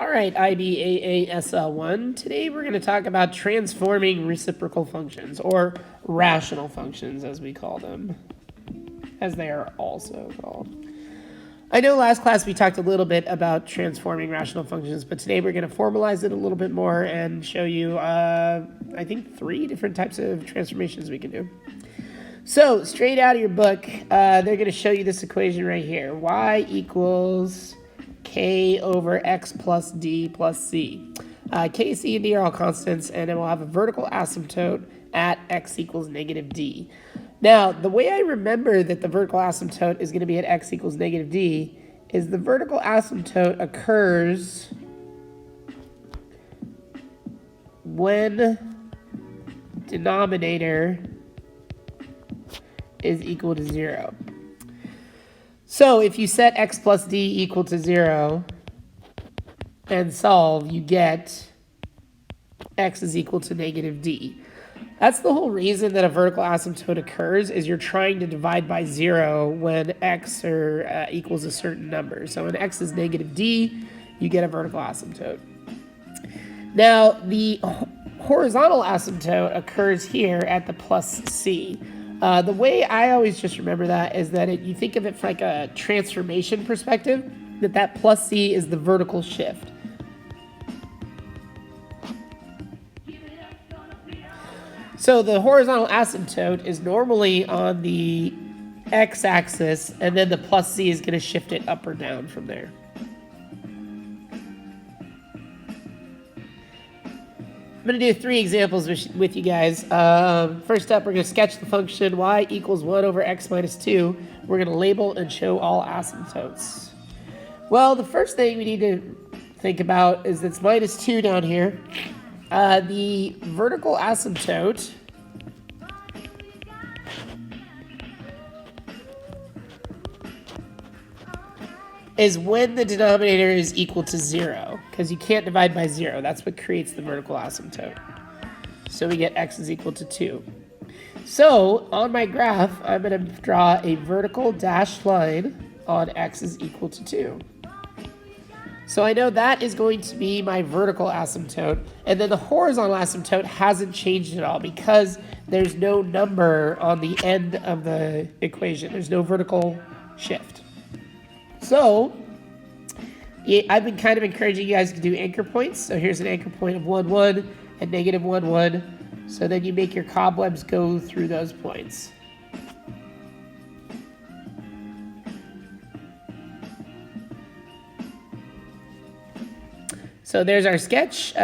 All right, IBAASL1. Today we're going to talk about transforming reciprocal functions, or rational functions as we call them, as they are also called. I know last class we talked a little bit about transforming rational functions, but today we're going to formalize it a little bit more and show you, I think, 3 different types of transformations we can do. So, straight out of your book, they're going to show you this equation right here. Y equals k over x plus d plus c. K, c, and d are all constants, and it will have a vertical asymptote at x equals negative d. Now, the way I remember that the vertical asymptote is going to be at x equals negative d is the vertical asymptote occurs when denominator is equal to 0. So if you set x plus d equal to 0 and solve, you get x is equal to negative d. That's the whole reason that a vertical asymptote occurs, is you're trying to divide by 0 when x equals a certain number. So when x is negative d, you get a vertical asymptote. Now, the horizontal asymptote occurs here at the plus c. The way I always just remember that is that you think of it from like a transformation perspective, that plus c is the vertical shift. So the horizontal asymptote is normally on the x-axis, and then the plus c is going to shift it up or down from there. I'm going to do 3 examples with you guys. First up, we're going to sketch the function y equals 1 over x minus 2. We're going to label and show all asymptotes. Well, the first thing we need to think about is it's minus 2 down here. The vertical asymptote is when the denominator is equal to 0, because you can't divide by 0. That's what creates the vertical asymptote. So we get x is equal to 2. So on my graph, I'm going to draw a vertical dashed line on x is equal to 2. So I know that is going to be my vertical asymptote, and then the horizontal asymptote hasn't changed at all because there's no number on the end of the equation. There's no vertical shift. So I've been kind of encouraging you guys to do anchor points. So here's an anchor point of 1, 1 and negative 1, 1. So then you make your cobwebs go through those points. So there's our sketch.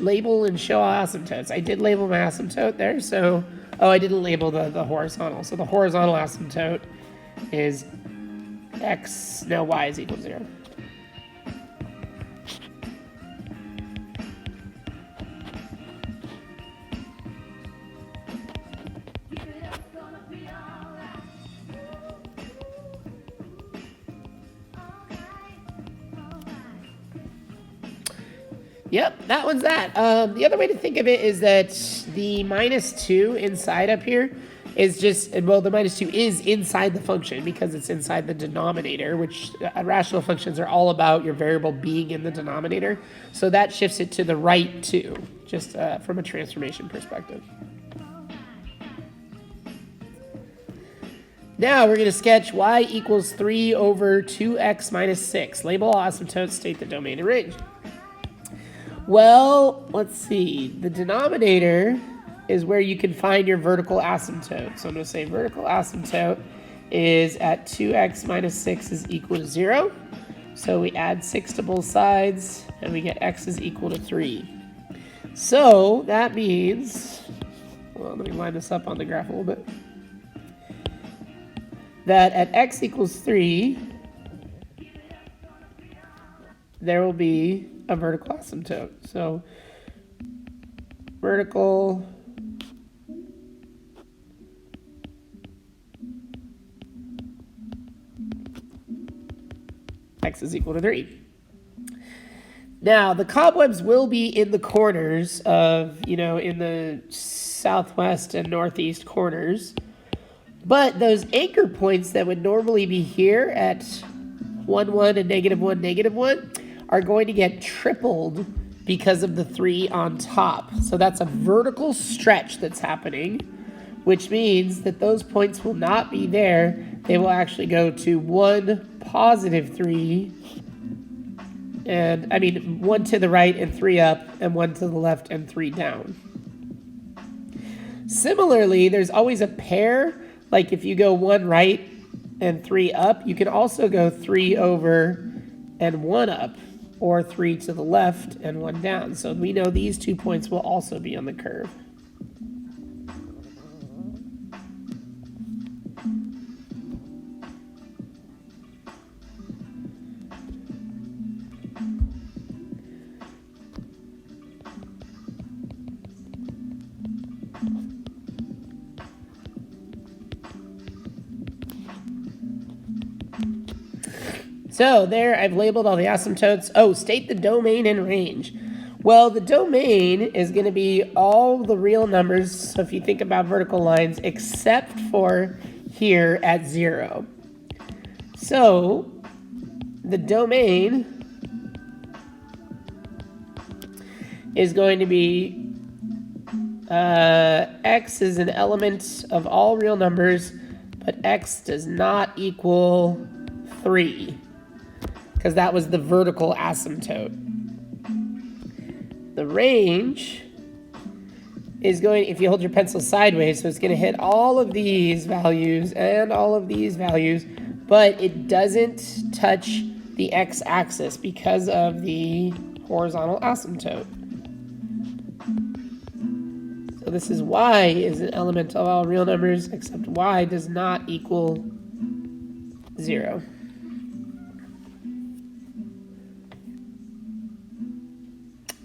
Label and show all asymptotes. I did label my asymptote there. So, I didn't label the horizontal. So the horizontal asymptote is x, now y is equal to 0. Yep, that one's that. The other way to think of it is that the minus 2 inside up here is just, well, the minus 2 is inside the function because it's inside the denominator, which rational functions are all about your variable being in the denominator. So that shifts it to the right too, just from a transformation perspective. Now we're going to sketch y equals 3 over 2x minus 6. Label all asymptotes, state the domain and range. Well, let's see. The denominator is where you can find your vertical asymptote. So I'm going to say vertical asymptote is at 2x minus 6 is equal to 0. So we add 6 to both sides, and we get x is equal to 3. So that means, well, let me line this up on the graph a little bit, that at x equals 3, there will be a vertical asymptote. So vertical x is equal to 3. Now, the cobwebs will be in the corners of, in the southwest and northeast corners. But those anchor points that would normally be here at 1, 1 and -1, -1 are going to get tripled because of the 3 on top. So that's a vertical stretch that's happening, which means that those points will not be there. They will actually go to 1 positive 3, and 1 to the right and 3 up, and 1 to the left and 3 down. Similarly, there's always a pair. Like if you go 1 right and 3 up, you can also go 3 over and 1 up, or 3 to the left and 1 down. So we know these 2 points will also be on the curve. So there, I've labeled all the asymptotes. Oh, state the domain and range. Well, the domain is going to be all the real numbers. So if you think about vertical lines, except for here at 0. So the domain is going to be x is an element of all real numbers, but x does not equal 3. Because that was the vertical asymptote. The range is going, if you hold your pencil sideways, so it's going to hit all of these values and all of these values, but it doesn't touch the x-axis because of the horizontal asymptote. So this is y is an element of all real numbers, except y does not equal 0.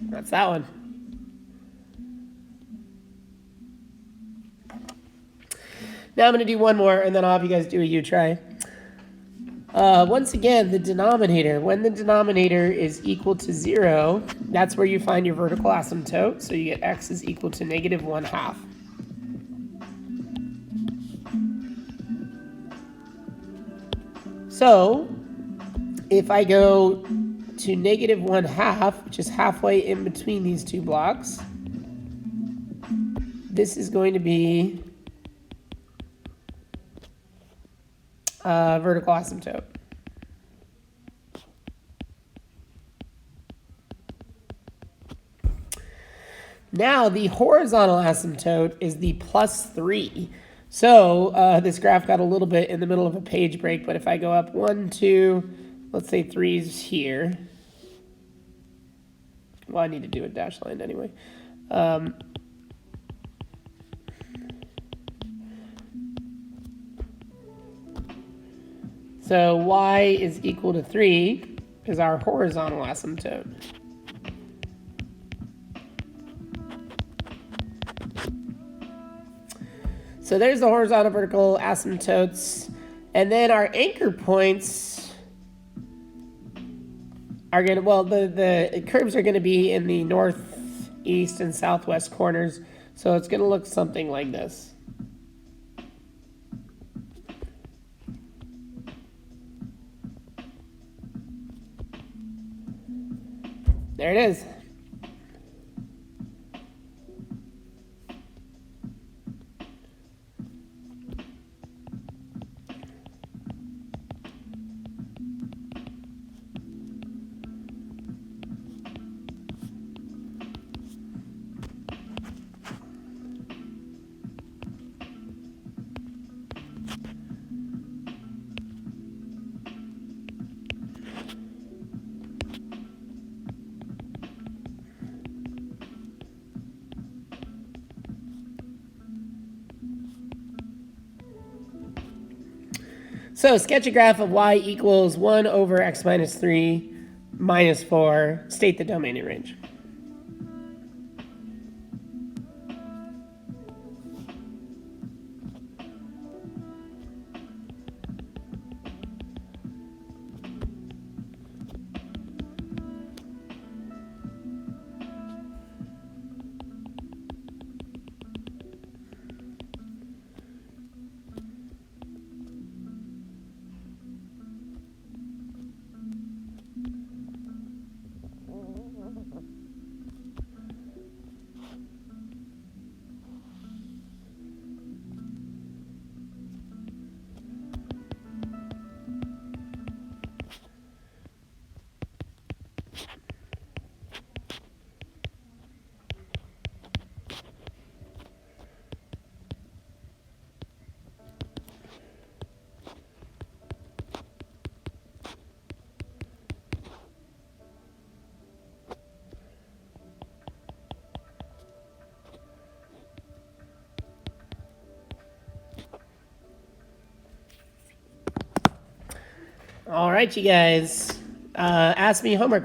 That's that one. Now I'm going to do one more, and then I'll have you guys do a U-try. Once again, the denominator. When the denominator is equal to 0, that's where you find your vertical asymptote. So you get x is equal to negative 1/2. So if I go to negative 1/2, which is halfway in between these two blocks, this is going to be vertical asymptote. Now the horizontal asymptote is the +3. So this graph got a little bit in the middle of a page break, but if I go up 1, 2, let's say 3's here. Well, I need to do a dashed line anyway. So y is equal to 3 is our horizontal asymptote. So there's the horizontal vertical asymptotes. And then our anchor points are going to, well, the curves are going to be in the northeast and southwest corners. So it's going to look something like this. There it is. So sketch a graph of y equals 1 over x minus 3 minus 4. State the domain and range. All right, you guys. Ask me homework